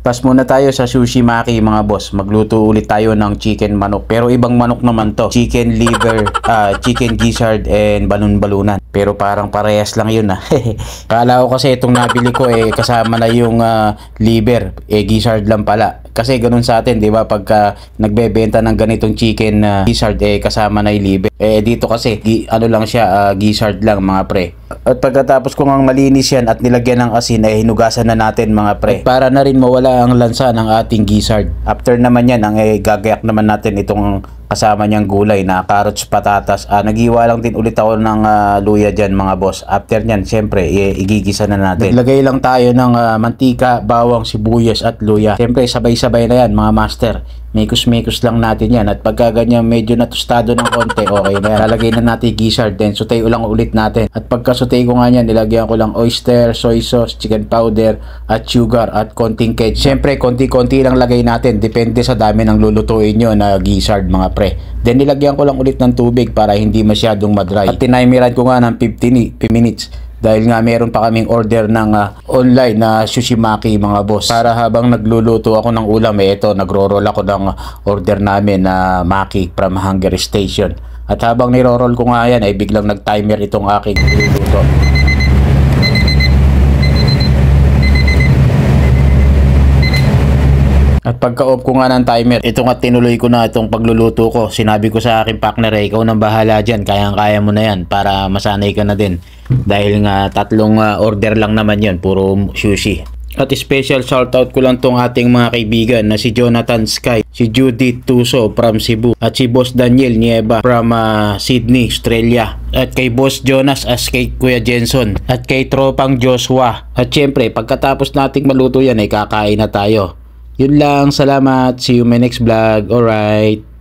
Pas muna tayo sa Sushi Maki mga boss. Magluto ulit tayo ng chicken manok. Pero ibang manok naman to. Chicken liver, chicken gizzard and balon-balunan. Pero parang parehas lang yun Kala ko kasi itong nabili ko kasama na yung liver. Gizzard lang pala. Kasi ganun sa atin, di ba? Pagka nagbebenta ng ganitong chicken gizzard, kasama na yung liver. Dito kasi, ano lang siya, gizzard lang mga pre. At pagkatapos kung ang malinis yan at nilagyan ng asin, hinugasan na natin mga pre. At para na rin mawala ang lansa ng ating gizzard. After naman yan, gagayak naman natin itong kasama niyang gulay na carrots, patatas. Naghiwa lang din ulit ako ng luya dyan mga boss. After nyan, syempre, igigisa na natin. Naglagay lang tayo ng mantika, bawang, sibuyas at luya. Syempre, sabay-sabay na yan mga master. Mekos-mekos lang natin yan. At pagka ganyan medyo natustado ng konti, okay na yan. Lalagay na natin gizzard, then sutay ulang ulit natin. At pagka sutay ko nga yan, nilagyan ko lang oyster, soy sauce, chicken powder, at sugar, at konting ketchup. Syempre, konti-konti lang lagay natin. Depende sa dami ng lulutuin nyo na gizzard mga pre. Then nilagyan ko lang ulit ng tubig para hindi masyadong madry. At tinimiran ko nga ng 15 minutes. Dahil nga meron pa kaming order ng online na Sushi Maki mga boss. Para habang nagluluto ako ng ulam, ito nagro-roll ako ng order namin na Maki from Hungary Station. At habang niro-roll ko nga yan, biglang nag-timer itong aking niluluto. At pagka-off ko nga ng timer, ito nga tinuloy ko na itong pagluluto ko. Sinabi ko sa aking partner, ikaw nang bahala dyan, kayang-kaya mo na yan para masanay ka na din. Dahil nga tatlong order lang naman yan, puro sushi. At special shoutout ko lang tong ating mga kaibigan na si Jonathan Sky, si Judith Tuso from Cebu, at si Boss Daniel Nieva from Sydney, Australia. At kay Boss Jonas as kay Kuya Jenson, at kay Tropang Joshua. At syempre, pagkatapos nating maluto yan, kakain na tayo. Yun lang, salamat. See you in my next vlog. Alright.